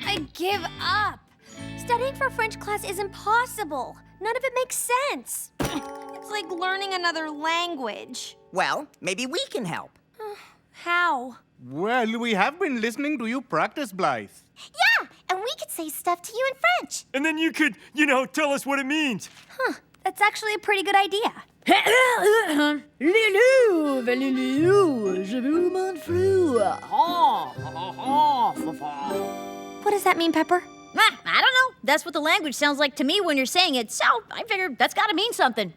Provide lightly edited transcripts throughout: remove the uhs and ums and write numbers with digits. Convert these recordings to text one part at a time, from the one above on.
I give up. Studying for French class is impossible. None of it makes sense. It's like learning another language. Well, maybe we can help. How? Well, we have been listening to you practice, Blythe. Yeah, and we could say stuff to you in French. And then you could, tell us what it means. That's actually a pretty good idea. What does that mean, Pepper? I don't know. That's what the language sounds like to me when you're saying it, so I figured that's gotta mean something.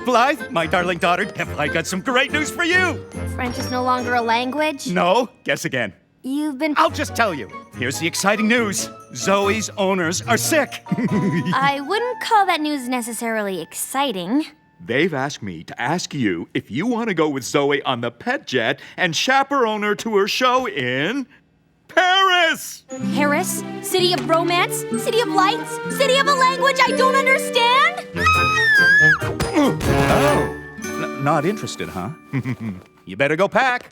Blythe, my darling daughter, have I got some great news for you? French is no longer a language? No, guess again. You've been... I'll just tell you. Here's the exciting news. Zoe's owners are sick. I wouldn't call that news necessarily exciting. They've asked me to ask you if you want to go with Zoe on the pet jet and chaperone her to her show in Paris. Paris? City of romance? City of lights? City of a language I don't understand? Oh, not interested, huh? You better go pack.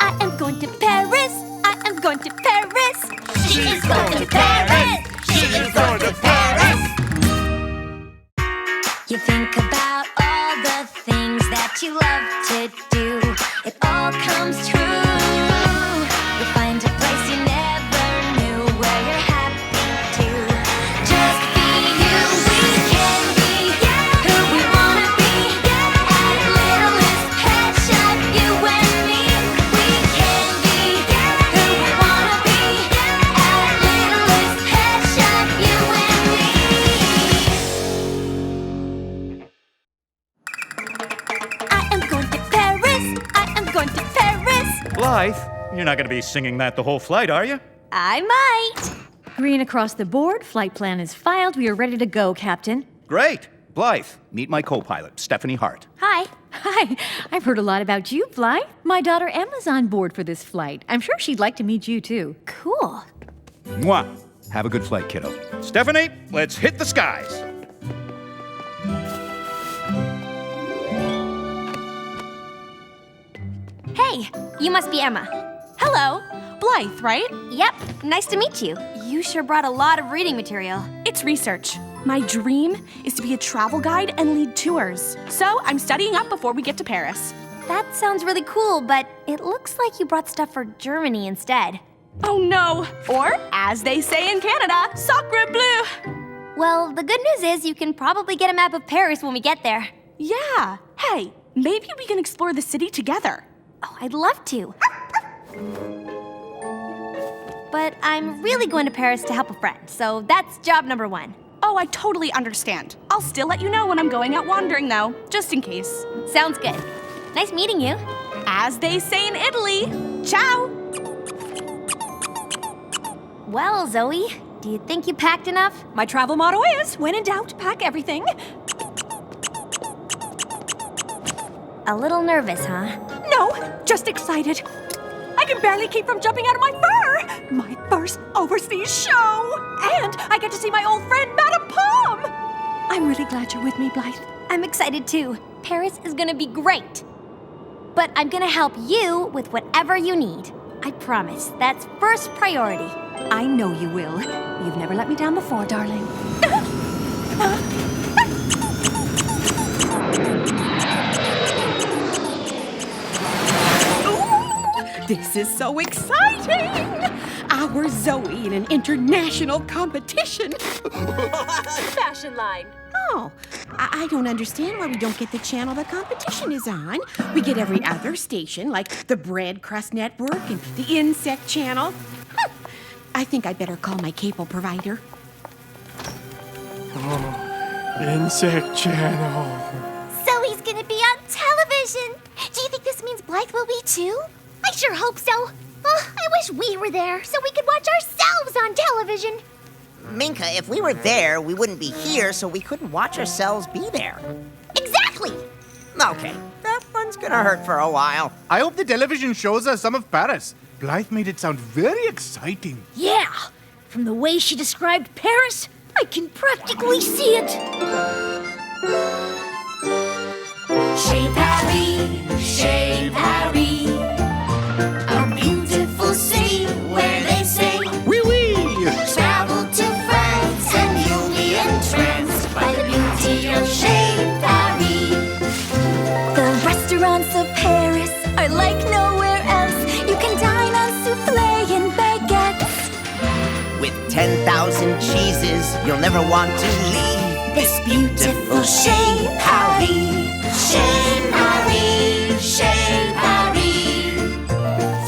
I am going to Paris. I am going to Paris. She is going to Paris. She is going to Paris. You think about all the things that you love to do. It all comes true. You find a place you never knew where you're happy to. Just be you. We can be who we wanna be. At Littlest Pet Shop, you and me. We can be who we wanna be. At Littlest Pet Shop, you and me. I am going to Paris. I am going to Paris. Blythe, you're not going to be singing that the whole flight, are you? I might. Green across the board. Flight plan is filed. We are ready to go, Captain. Great. Blythe, meet my co-pilot, Stephanie Hart. Hi. Hi. I've heard a lot about you, Blythe. My daughter Emma's on board for this flight. I'm sure she'd like to meet you, too. Cool. Mwah. Have a good flight, kiddo. Stephanie, let's hit the skies. Hey, you must be Emma. Hello, Blythe, right? Yep, nice to meet you. You sure brought a lot of reading material. It's research. My dream is to be a travel guide and lead tours. So I'm studying up before we get to Paris. That sounds really cool, but it looks like you brought stuff for Germany instead. Oh no, or as they say in Canada, sacre bleu. Well, the good news is you can probably get a map of Paris when we get there. Yeah, hey, maybe we can explore the city together. Oh, I'd love to. But I'm really going to Paris to help a friend, so that's job number 1. Oh, I totally understand. I'll still let you know when I'm going out wandering though, just in case. Sounds good. Nice meeting you. As they say in Italy, ciao. Well, Zoe, do you think you packed enough? My travel motto is, when in doubt, pack everything. A little nervous, huh? No, just excited. I can barely keep from jumping out of my fur. My first overseas show. And I get to see my old friend, Madame Pom. I'm really glad you're with me, Blythe. I'm excited too. Paris is gonna be great. But I'm gonna help you with whatever you need. I promise. That's first priority. I know you will. You've never let me down before, darling. This is so exciting! Our Zoe in an international competition. Fashion line. Oh, I don't understand why we don't get the channel the competition is on. We get every other station, like the Bread Crust Network and the Insect Channel. I think I better call my cable provider. Insect Channel. Zoe's gonna be on television. Do you think this means Blythe will be too? I sure hope so. I wish we were there so we could watch ourselves on television. Minka, if we were there, we wouldn't be here, so we couldn't watch ourselves be there. Exactly. Okay, that one's gonna hurt for a while. I hope the television shows us some of Paris. Blythe made it sound very exciting. Yeah. From the way she described Paris, I can practically see it. Chez Paris, chez Paris. croissants of Paris are like nowhere else. You can dine on souffle and baguettes. With 10,000 cheeses, you'll never want to leave This beautiful Chez Paris. Chez Paris, Chez Paris.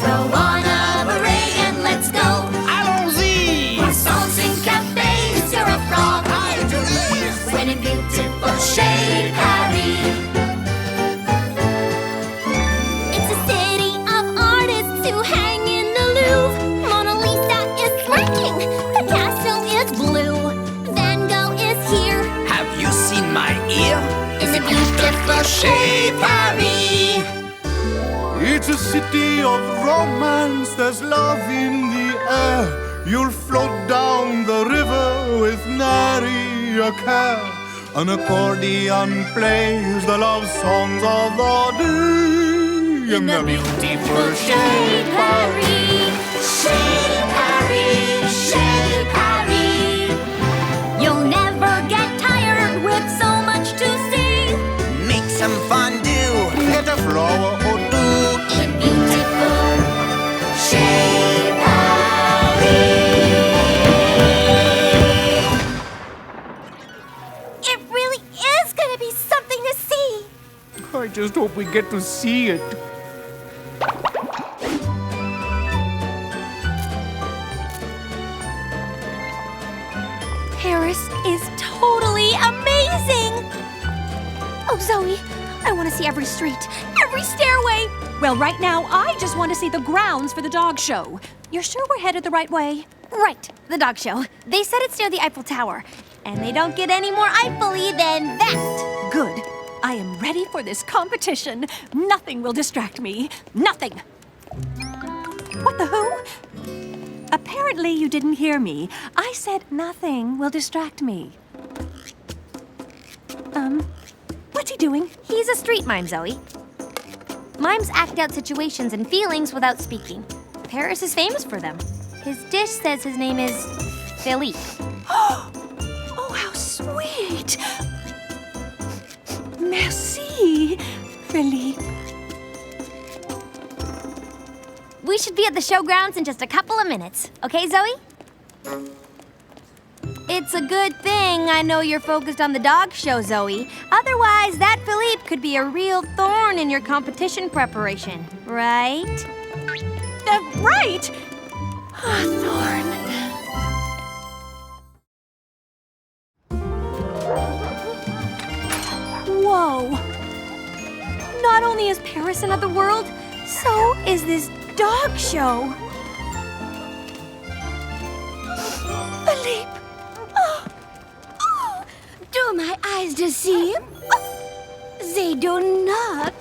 Throw on a beret and let's go. Allons-y! Croissants and cafes, you're a frog. When in beautiful Chez Paris. It's a city of artists who hang in the Louvre. Mona Lisa is smirking, Picasso is blue. Van Gogh is here Have you seen my ear? in the beautiful Chez Paris. It's a city of romance, there's love in the air. You'll float down the river with nary a care. An accordion plays the love songs of the day. In the beautiful Chez Paris, Chez Paris, Chez Paris. You'll never get tired with so much to see. Make some fondue. Get a flower or two. In beautiful Chez Paris. It really is going to be something to see. I just hope we get to see it. Paris is totally amazing! Oh, Zoe, I want to see every street, every stairway. Well, right now, I just want to see the grounds for the dog show. You're sure we're headed the right way? Right, the dog show. They said it's near the Eiffel Tower. And they don't get any more Eiffel-y than that. Good. I am ready for this competition. Nothing will distract me. Nothing. What the who? Apparently you didn't hear me. I said nothing will distract me. What's he doing? He's a street mime, Zoe. Mimes act out situations and feelings without speaking. Paris is famous for them. His dish says his name is Philippe. Oh, how sweet! Merci, Philippe. We should be at the showgrounds in just a couple of minutes. Okay, Zoe? It's a good thing I know you're focused on the dog show, Zoe. Otherwise, that Philippe could be a real thorn in your competition preparation, right? Right! Thorn. Whoa. Not only is Paris another world, so is this dog show. Philippe. Do my eyes deceive? They do not.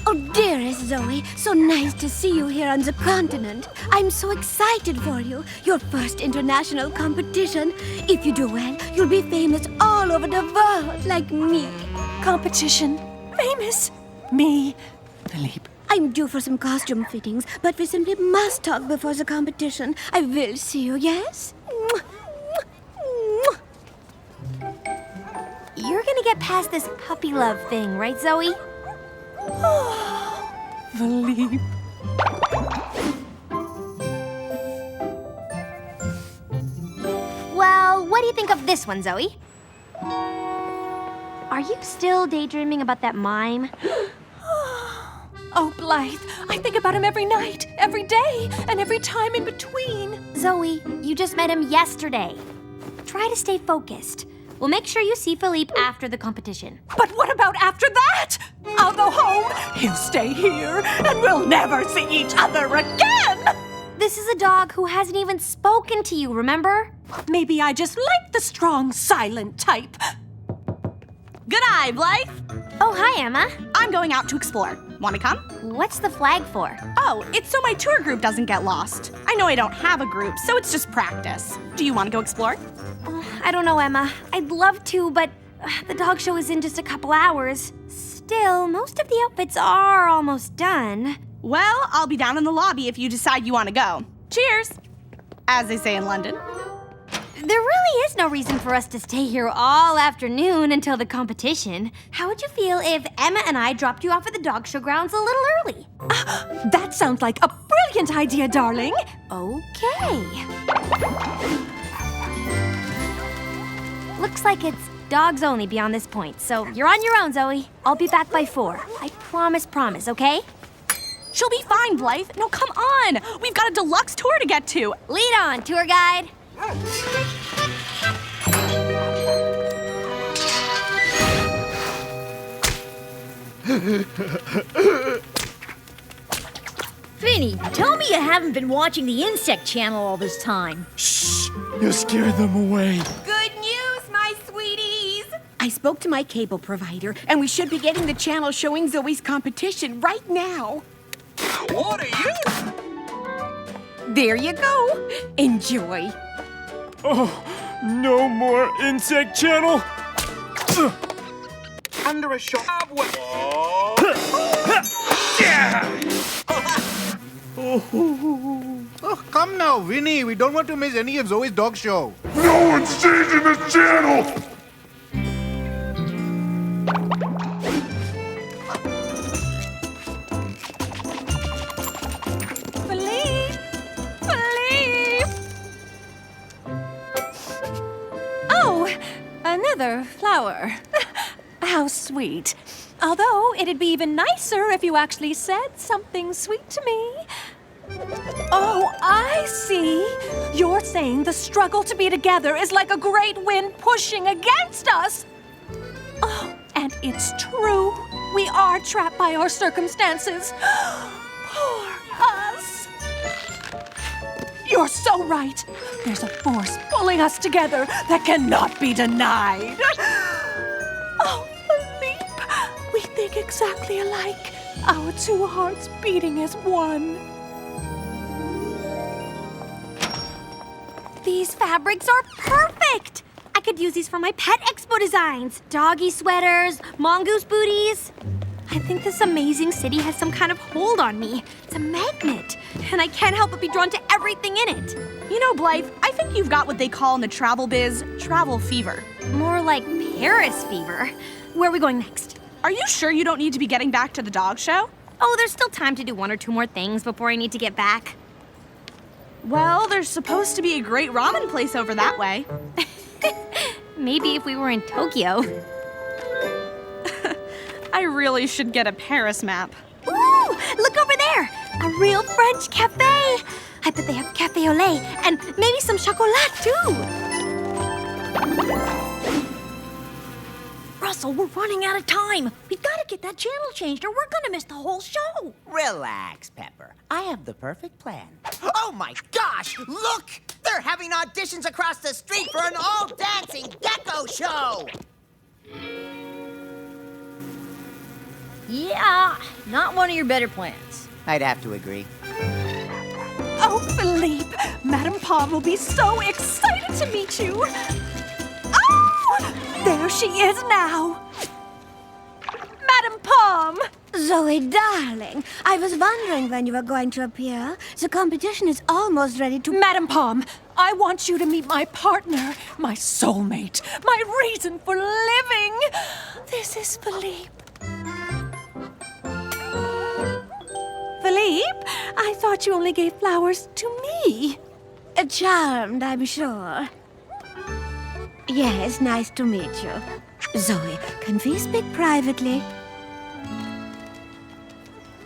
Oh, dearest Zoe, so nice to see you here on the continent. I'm so excited for you. Your first international competition. If you do well, you'll be famous all over the world, like me. Competition. Famous. Me. Philippe. I'm due for some costume fittings, but we simply must talk before the competition. I will see you, yes? You're gonna get past this puppy love thing, right, Zoe? Philippe. Well, what do you think of this one, Zoe? Are you still daydreaming about that mime? Oh, Blythe, I think about him every night, every day, and every time in between. Zoe, you just met him yesterday. Try to stay focused. We'll make sure you see Philippe after the competition. But what about after that? I'll go home, he'll stay here, and we'll never see each other again! This is a dog who hasn't even spoken to you, remember? Maybe I just like the strong, silent type. Good eye, Blythe. Oh, hi, Emma. I'm going out to explore. Want to come? What's the flag for? Oh, it's so my tour group doesn't get lost. I know I don't have a group, so it's just practice. Do you want to go explore? I don't know, Emma. I'd love to, but the dog show is in just a couple hours. Still, most of the outfits are almost done. Well, I'll be down in the lobby if you decide you want to go. Cheers! As they say in London. There really is no reason for us to stay here all afternoon until the competition. How would you feel if Emma and I dropped you off at the dog show grounds a little early? That sounds like a brilliant idea, darling. Okay. Looks like it's dogs only beyond this point, so you're on your own, Zoe. I'll be back by 4. I promise, okay? She'll be fine, Blythe. No, come on. We've got a deluxe tour to get to. Lead on, tour guide. Vinny, tell me you haven't been watching the insect channel all this time. Shh! You scared them away. Good news, my sweeties! I spoke to my cable provider, and we should be getting the channel showing Zoe's competition right now. What are you? There you go. Enjoy. Oh, no more insect channel. Under a shop. Oh, come now, Vinny. We don't want to miss any of Zoe's dog show. No one's changing this channel! Philippe! Philippe! Oh, another flower. How sweet. Although it'd be even nicer if you actually said something sweet to me. Oh, I see. You're saying the struggle to be together is like a great wind pushing against us. Oh, and it's true. We are trapped by our circumstances. Poor us. You're so right. There's a force pulling us together that cannot be denied. Oh, Philippe, we think exactly alike. Our two hearts beating as one. These fabrics are perfect! I could use these for my pet expo designs. Doggy sweaters, mongoose booties. I think this amazing city has some kind of hold on me. It's a magnet, and I can't help but be drawn to everything in it. You know, Blythe, I think you've got what they call in the travel biz travel fever. More like Paris fever. Where are we going next? Are you sure you don't need to be getting back to the dog show? Oh, there's still time to do 1 or 2 more things before I need to get back. Well, there's supposed to be a great ramen place over that way. Maybe if we were in Tokyo. I really should get a Paris map. Ooh, look over there! A real French cafe! I bet they have cafe au lait and maybe some chocolat too! Russell, we're running out of time. We've got to get that channel changed or we're going to miss the whole show. Relax, Pepper. I have the perfect plan. Oh my gosh! Look! They're having auditions across the street for an all-dancing gecko show! Yeah, not one of your better plans. I'd have to agree. Oh, Philippe, Madame Pom will be so excited to meet you. Oh, there she is now. Madame Pom! Zoe, darling, I was wondering when you were going to appear. The competition is almost ready to... Madame Pom, I want you to meet my partner, my soulmate, my reason for living. This is Philippe. Philippe, I thought you only gave flowers to me. Charmed, I'm sure. Yes, nice to meet you. Zoe, can we speak privately?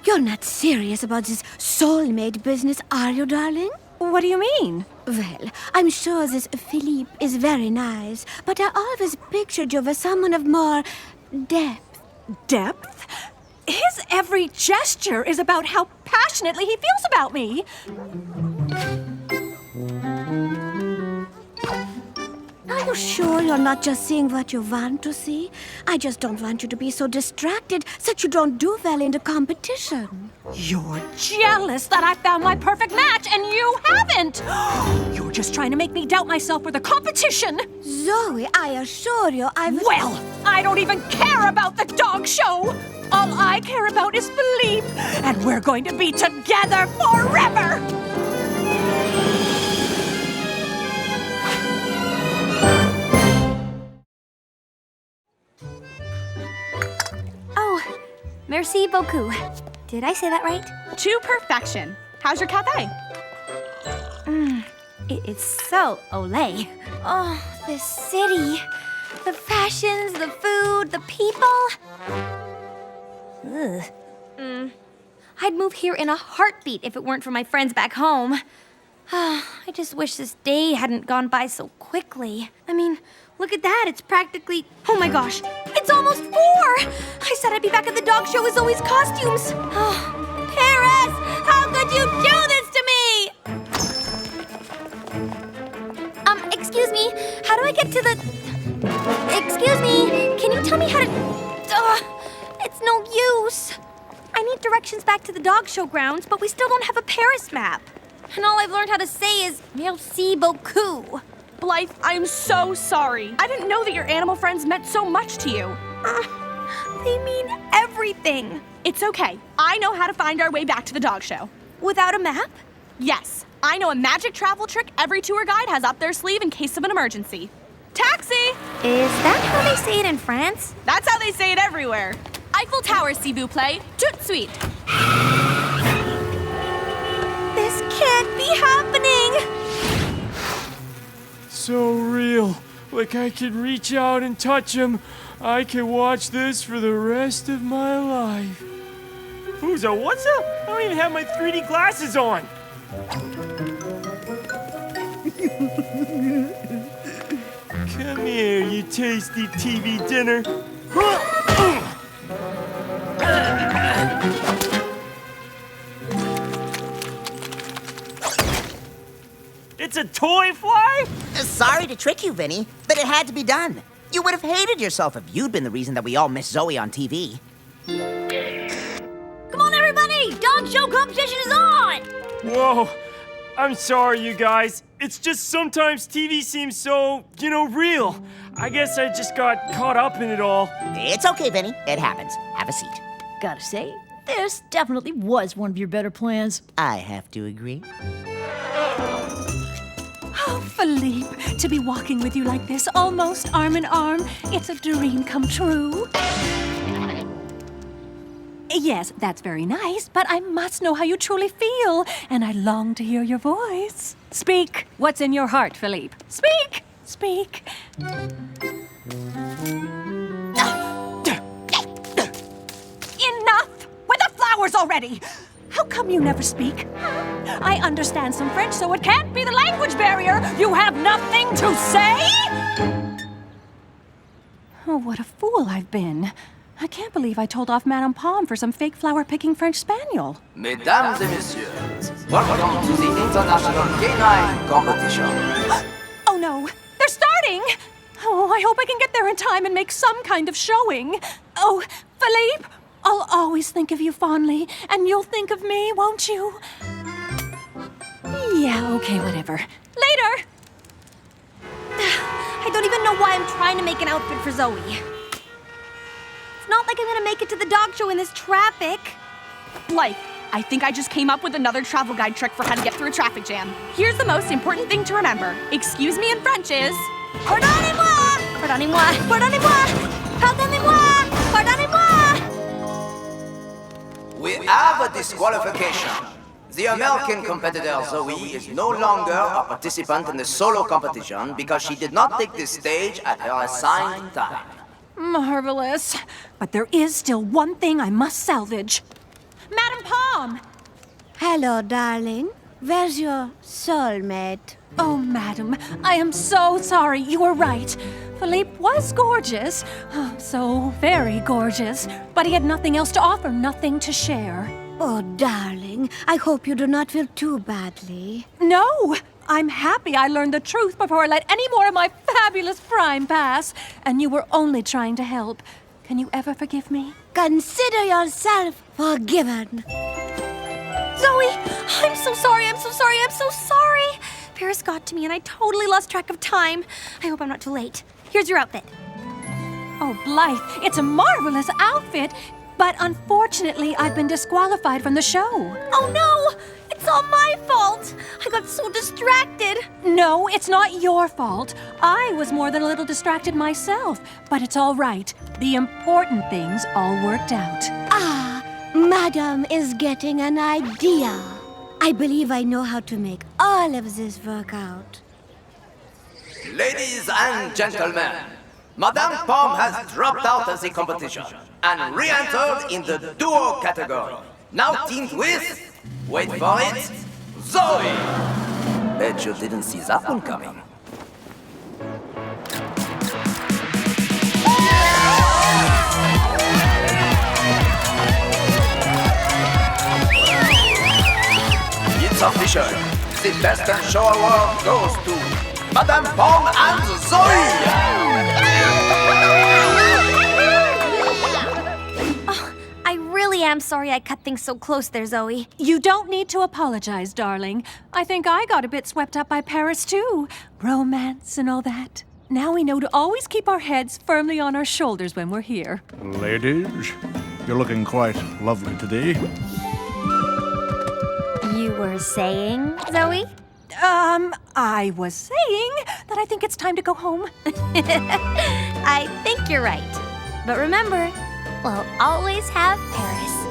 You're not serious about this soulmate business, are you, darling? What do you mean? Well, I'm sure this Philippe is very nice, but I always pictured you as someone of more depth. Depth? His every gesture is about how passionately he feels about me. Are you sure you're not just seeing what you want to see? I just don't want you to be so distracted that you don't do well in the competition. You're jealous that I found my perfect match and you haven't. You're just trying to make me doubt myself for the competition. Zoe, I assure you I've... Well, I don't even care about the dog show. All I care about is Philippe, and we're going to be together forever. Merci beaucoup. Did I say that right? To perfection. How's your cafe? It is so olé. Oh, this city. The fashions, the food, the people. Ugh. I'd move here in a heartbeat if it weren't for my friends back home. I just wish this day hadn't gone by so quickly. I mean, look at that. It's practically... Oh my gosh. It's almost 4! I said I'd be back at the dog show with Zoe's costumes. Oh, Paris! How could you do this to me? Excuse me. How do I get to the... Excuse me. Can you tell me how to... It's no use. I need directions back to the dog show grounds, but we still don't have a Paris map. And all I've learned how to say is merci beaucoup. Blythe, I am so sorry. I didn't know that your animal friends meant so much to you. They mean everything. It's okay. I know how to find our way back to the dog show. Without a map? Yes. I know a magic travel trick every tour guide has up their sleeve in case of an emergency. Taxi! Is that how they say it in France? That's how they say it everywhere. Eiffel Tower, s'il vous plaît. Tout de suite. This can't be happening! So real. Like I can reach out and touch him. I can watch this for the rest of my life. Who's up? What's up? I don't even have my 3D glasses on. Come here, you tasty TV dinner. It's a toy fly? Sorry to trick you, Vinny, but it had to be done. You would have hated yourself if you'd been the reason that we all missed Zoe on TV. Come on, everybody! Dog show competition is on! Whoa. I'm sorry, you guys. It's just sometimes TV seems so, real. I guess I just got caught up in it all. It's okay, Vinny. It happens. Have a seat. Gotta say, this definitely was one of your better plans. I have to agree. Oh, Philippe, to be walking with you like this, almost arm in arm, it's a dream come true. Yes, that's very nice, but I must know how you truly feel, and I long to hear your voice. Speak. What's in your heart, Philippe? Speak! Speak. Enough with the flowers already! How come you never speak? I understand some French, so it can't be the language barrier. You have nothing to say? Oh, what a fool I've been. I can't believe I told off Madame Pom for some fake flower-picking French spaniel. Mesdames et messieurs, welcome to the International Canine Competition. Oh no, they're starting! Oh, I hope I can get there in time and make some kind of showing. Oh, Philippe, I'll always think of you fondly, and you'll think of me, won't you? Yeah, okay, whatever. Later! I don't even know why I'm trying to make an outfit for Zoe. It's not like I'm gonna make it to the dog show in this traffic. Blythe, I think I just came up with another travel guide trick for how to get through a traffic jam. Here's the most important thing to remember. Excuse me in French is... Pardonnez-moi! Pardonnez-moi! Pardonnez-moi! Pardonnez-moi! Pardonnez-moi! We have a disqualification. The American competitor Zoe is no longer a participant in the solo competition because she did not take the stage at her assigned time. Marvelous. But there is still one thing I must salvage. Madame Pom! Hello, darling. Where's your soulmate? Oh, madam, I am so sorry. You were right. Philippe was gorgeous. Oh, so very gorgeous. But he had nothing else to offer, nothing to share. Oh, darling, I hope you do not feel too badly. No! I'm happy I learned the truth before I let any more of my fabulous prime pass. And you were only trying to help. Can you ever forgive me? Consider yourself forgiven. Zoe, I'm so sorry, I'm so sorry, I'm so sorry. Paris got to me and I totally lost track of time. I hope I'm not too late. Here's your outfit. Oh, Blythe, it's a marvelous outfit. But unfortunately, I've been disqualified from the show. Oh no! It's all my fault! I got so distracted. No, it's not your fault. I was more than a little distracted myself. But it's all right. The important things all worked out. Ah! Madame is getting an idea. I believe I know how to make all of this work out. Ladies and gentlemen, Madame Pom has dropped out of the competition and re-entered in the duo category. Now teamed with, wait for it, Zoe! Bet you didn't see that one coming. It's official. The Best in Show Award goes to Madame Pom and Zoe! I really am sorry I cut things so close there, Zoe. You don't need to apologize, darling. I think I got a bit swept up by Paris, too. Romance and all that. Now we know to always keep our heads firmly on our shoulders when we're here. Ladies, you're looking quite lovely today. You were saying, Zoe? I was saying that I think it's time to go home. I think you're right. But remember, we'll always have Paris.